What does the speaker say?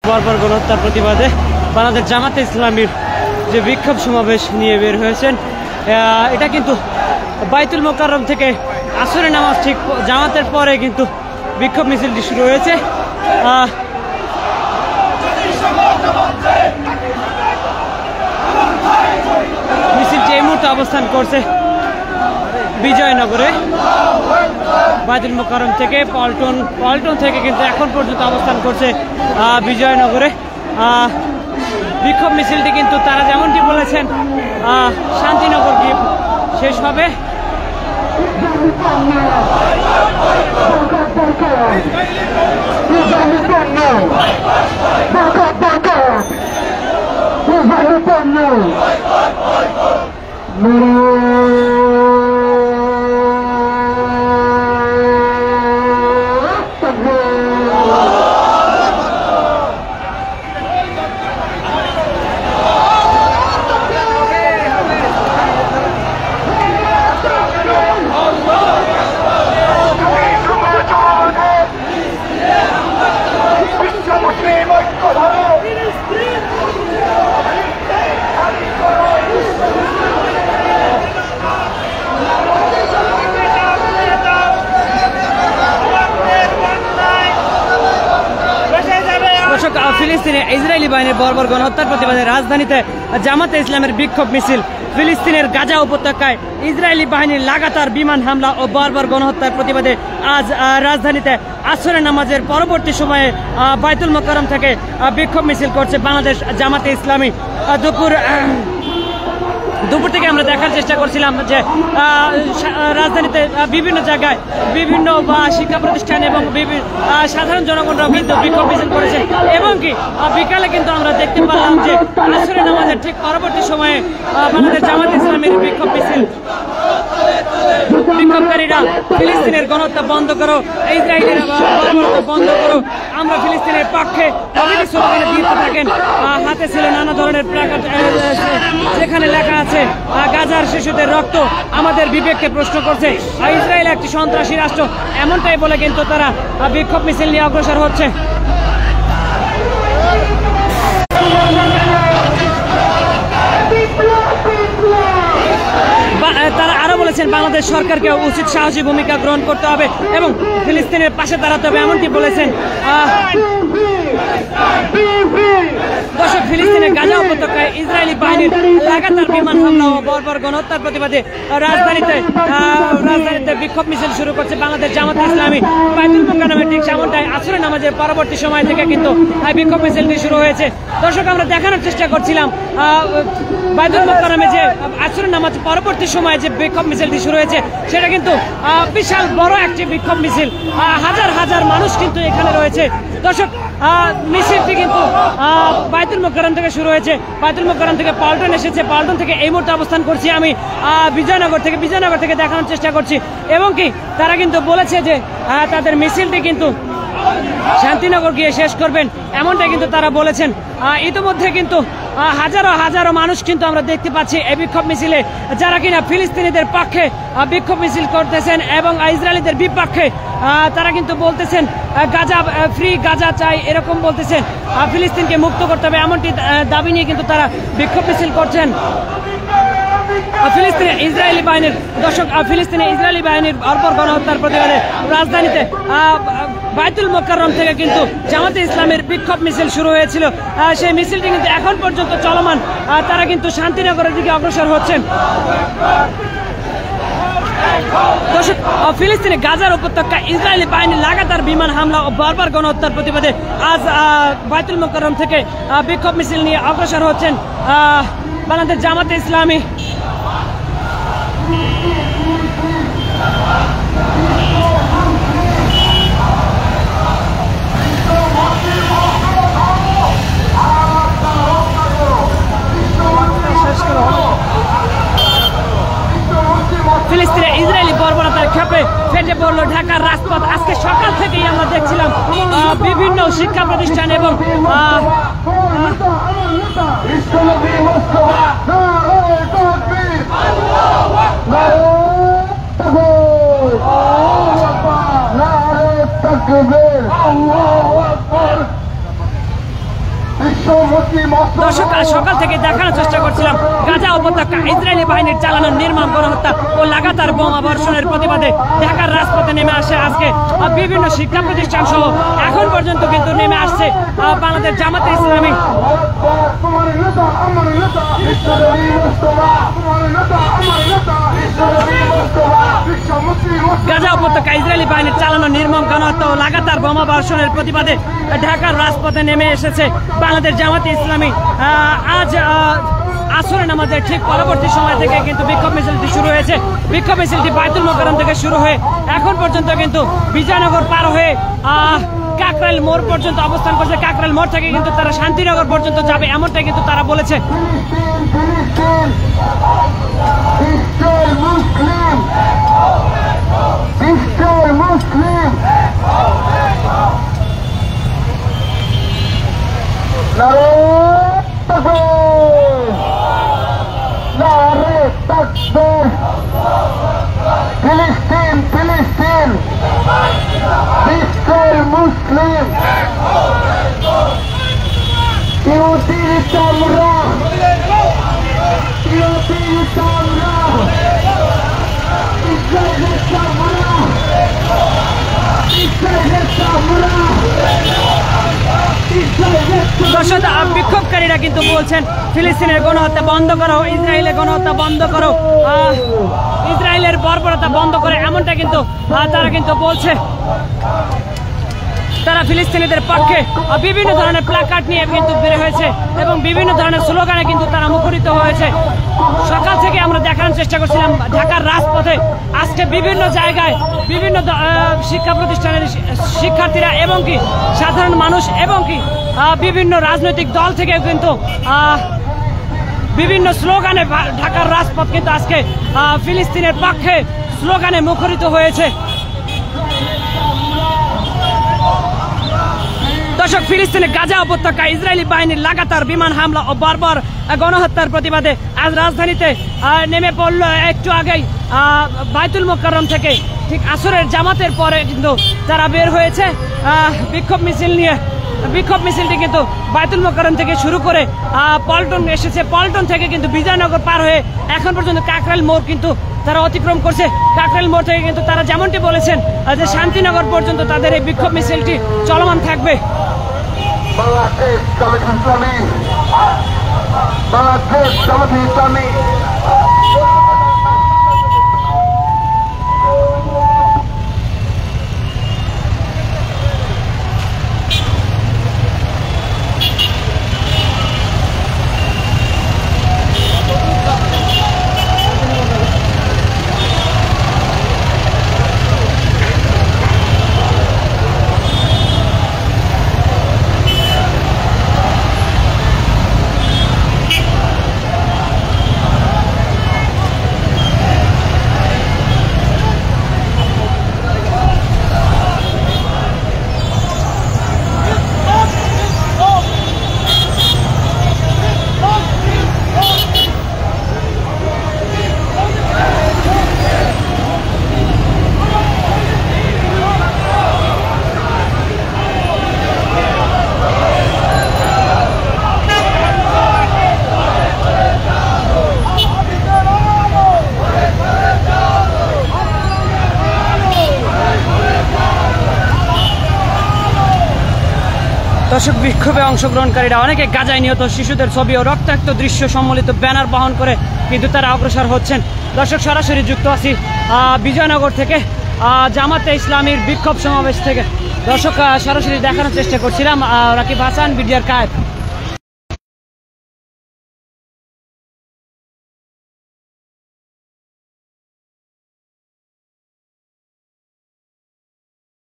বর্বর গণহত্যার প্রতিবাদে বাংলাদেশ জামাতে ইসলামীর যে বিক্ষোভ সমাবেশ নিয়ে বের হয়েছেন, এটা কিন্তু বাইতুল মোকাররম থেকে আসরের নামাজ ঠিক জামাতের পরে কিন্তু বিক্ষোভ মিছিলটি শুরু হয়েছে। মিছিলটি এই মুহূর্তে অবস্থান করছে বিজয়নগরে, বাইতুল মোকাররম থেকে পল্টন থেকে কিন্তু এখন পর্যন্ত অবস্থান করছে বিজয়নগরে। বিক্ষোভ মিছিলটি কিন্তু তারা যেমনটি বলেছেন শান্তিনগর গিয়ে শেষ হবে। ফিলিস্তিনে ইসরায়েলি বাহিনীর বর্বর গণহত্যার প্রতিবাদে রাজধানীতে জামাতে ইসলামের বিক্ষোভ মিছিল। ফিলিস্তিনের গাজা উপত্যকায় ইসরায়েলি বাহিনীর লাগাতার বিমান হামলা ও বর্বর গণহত্যার প্রতিবাদে আজ রাজধানীতে আসরের নামাজের পরবর্তী সময়ে বাইতুল মোকাররম থেকে বিক্ষোভ মিছিল করছে বাংলাদেশ জামাতে ইসলামী। দুপুর থেকে আমরা দেখার চেষ্টা করছিলাম যে রাজধানীতে বিভিন্ন জায়গায় বিভিন্ন শিক্ষা প্রতিষ্ঠান এবং সাধারণ জনগণরাও কিন্তু বিক্ষোভ মিছিল করেছে, এবং কি বিকালে কিন্তু আমরা দেখতে পারলাম যে আসরের নামাজের ঠিক পরবর্তী সময়ে বাংলাদেশ জামাত ইসলামীর বিক্ষোভ মিছিল। বিক্ষোভকারীরা ফিলিস্তিনের গণহত্যা বন্ধ করো, ইসরায়েলের গণহত্যা বন্ধ করো, আমরা ফিলিস্তিনের পক্ষে প্রভৃতি স্লোগানে দিতে থাকেন। হাতে ছিল নানা ধরনের প্ল্যাকার্ড, যেখানে লেখা আছে গাজার শিশুদের রক্ত আমাদের বিবেককে প্রশ্ন করছে, ইসরায়েল একটি সন্ত্রাসী রাষ্ট্র, এমনটাই বলে কিন্তু তারা বিক্ষোভ মিছিল নিয়ে অগ্রসর হচ্ছে। তারা আরো বলেছেন বাংলাদেশ সরকারকে উচিত সাহসী ভূমিকা গ্রহণ করতে হবে এবং ফিলিস্তিনের পাশে দাঁড়াতে হবে, এমনটি বলেছেন। দর্শক, ফিলিস্তিনের গাজা উপত্যকায় ইসরায়েলি বাহিনীর লাগাতার বিমান হামলা ও বর্বর গণহত্যার প্রতিবাদে রাজধানীতে বিক্ষোভ মিছিল শুরু করছে বাংলাদেশ জামাতে ইসলামী। বাইতুল মোকাররমে ঠিক সামনটায় আসরের নামাজের পরবর্তী সময় থেকে কিন্তু বিক্ষোভ মিছিলটি শুরু হয়েছে। দর্শক, আমরা দেখানোর চেষ্টা করছিলাম বাইতুল মোকাররমে যে আসরের নামাজ পরবর্তী সময়ে যে বিক্ষোভ মিছিলটি শুরু হয়েছে সেটা কিন্তু বিশাল বড় একটি বিক্ষোভ মিছিল, হাজার হাজার মানুষ কিন্তু এখানে রয়েছে। দর্শক, মিছিলটি কিন্তু বাইতুল মোকাররম থেকে শুরু হয়েছে, বাইতুল মোকাররম থেকে পল্টন এসেছে, পল্টন থেকে এই মুহূর্তে অবস্থান করছি আমি বিজয়নগর থেকে দেখানোর চেষ্টা করছি, এবং কি তারা কিন্তু বলেছে যে তাদের মিছিলটি কিন্তু শান্তিনগর গিয়ে শেষ করবেন, এমনটাই কিন্তু তারা বলেছেন। ইতিমধ্যে কিন্তু হাজারো হাজারো মানুষ কিন্তু আমরা দেখতে পাচ্ছি এই বিক্ষোভ মিছিলে, যারা কিনা ফিলিস্তিনিদের পক্ষে বিক্ষোভ মিছিল করতেছেন এবং ইসরায়েলিদের বিপক্ষে। তারা কিন্তু বলতেছেন গাজা ফ্রি, গাজা চাই, এরকম বলতেছেন, ফিলিস্তিনকে মুক্ত করতে হবে, এমনটি দাবি নিয়ে কিন্তু তারা বিক্ষোভ মিছিল করছেন। ফিলিস্তিনে ইসরায়েলি বাহিনীর বর্বর গণহত্যার প্রতিবাদে রাজধানীতে বাইতুল মোকাররম থেকে কিন্তু জামাতে ইসলামের বিক্ষোভ মিছিল শুরু হয়েছিল। সেই মিছিলটি কিন্তু এখন পর্যন্ত চলমান, তারা কিন্তু শান্তিনগরের দিকে অগ্রসর হচ্ছেন। দর্শক, ফিলিস্তিনে গাজার উপত্যকা ইসরায়েলি বাহিনীর লাগাতার বিমান হামলা ও বর্বর গণহত্যার প্রতিবাদে আজ বাইতুল মোকাররম থেকে বিক্ষোভ মিছিল নিয়ে অগ্রসর হচ্ছেন বাংলাদেশ জামাতে ইসলামী। ফিলিস্তিনে ইসরায়েলি বর্বরতার ক্ষেপে ফেটে পড়লো ঢাকার রাজপথ। আজকে সকাল থেকেই আমরা দেখছিলাম বিভিন্ন শিক্ষা প্রতিষ্ঠান এবং দর্শক সকাল থেকে দেখানোর চেষ্টা করছিলাম গাজা উপত্যকা ইসরায়েলি বাহিনীর চালানো নির্মম গণহত্যা ও লাগাতার বোমা বর্ষণের প্রতিবাদে ঢাকার রাজপথে নেমে আসে আজকে বিভিন্ন শিক্ষা প্রতিষ্ঠান সহ এখন পর্যন্ত কিন্তু নেমে আসছে বাংলাদেশ জামাতে ইসলামী। গাজা উপত্যকা ইসরায়েলি বাহিনীর চালানো নির্মম গণহত্যা ও লাগাতার বোমা বর্ষণের প্রতিবাদে ঢাকার রাজপথে নেমে এসেছে বাংলাদেশ জামাতে ইসলামী। আজ আসরের নামাজের ঠিক পরবর্তী সময় থেকে কিন্তু বিক্ষোভ মিছিলটি শুরু হয়েছে। বিক্ষোভ মিছিলটি বায়তুল মোকাররম থেকে শুরু হয়ে এখন পর্যন্ত কিন্তু বিজয়নগর পার হয়ে কাকরাইল মোড় পর্যন্ত অবস্থান করছে। কাকরাইল মোড় থেকে কিন্তু তারা শান্তিনগর পর্যন্ত যাবে এমনটাই কিন্তু তারা বলেছে। ফিলিস্তিন ফিলিস্তিন বিশ্বের মুসলিম ইহুদির চামড়া ইহুদির চামড়া ইসরায়েলের চামড়া ইসরায়েলের চামড়া। দর্শক বিক্ষোভকারীরা কিন্তু বলছেন ফিলিস্তিনের গণহত্যা বন্ধ করো, ইসরায়েলের গণহত্যা বন্ধ করো, ইসরায়েলের বর্বরতা বন্ধ করে এমনটা কিন্তু তারা কিন্তু বলছে। তারা ফিলিস্তিনিদের পক্ষে বিভিন্ন ধরনের প্ল্যাকার্ড নিয়ে কিন্তু বের হয়েছে এবং বিভিন্ন ধরনের স্লোগানে কিন্তু তারা মুখরিত হয়েছে। সকাল থেকে আমরা দেখানোর চেষ্টা করছিলাম ঢাকার রাজপথে আজকে বিভিন্ন জায়গায় বিভিন্ন শিক্ষা প্রতিষ্ঠানের শিক্ষার্থীরা এবং কি সাধারণ মানুষ এবং কি বিভিন্ন রাজনৈতিক দল থেকে কিন্তু বিভিন্ন স্লোগানে ঢাকার রাজপথ কিন্তু আজকে ফিলিস্তিনের পক্ষে স্লোগানে মুখরিত হয়েছে। দর্শক ফিলিস্তিনের গাজা উপত্যকা ইসরায়েলি বাহিনীর লাগাতার বিমান হামলা ও বর্বর গণহত্যার প্রতিবাদে আজ রাজধানীতে নেমে পড়ল একটু আগেই বায়তুল মোকাররম থেকে ঠিক আসরের জামাতের পরে কিন্তু তারা বের হয়েছে বিক্ষোভ মিছিল নিয়ে। বিক্ষোভ মিছিলটি কিন্তু বায়তুল মোকাররম থেকে শুরু করে পল্টন এসেছে। পল্টন থেকে কিন্তু বিজয়নগর পার হয়ে এখন পর্যন্ত কাকরাইল মোড় কিন্তু তারা অতিক্রম করছে। কাকরাইল মোড় থেকে কিন্তু তারা যেমনটি বলেছেন যে শান্তিনগর পর্যন্ত তাদের এই বিক্ষোভ মিছিলটি চলমান থাকবে। বাংলাদেশ জামাতে ইসলামী বাংলাদেশ জামাতে ইসলামী দর্শক বিক্ষোভে অংশগ্রহণকারীরা অনেকে গাজায় নিহত শিশুদের ছবি ও রক্তাক্ত দৃশ্য সম্বলিত ব্যানার বহন করে কিন্তু তারা অগ্রসর হচ্ছেন। দর্শক সরাসরি যুক্ত আছি বিজয়নগর থেকে জামাতে ইসলামীর বিক্ষোভ সমাবেশ থেকে। দর্শক সরাসরি দেখানোর চেষ্টা করছিলাম রাকিব হাসান, বিডিআর কায়েব।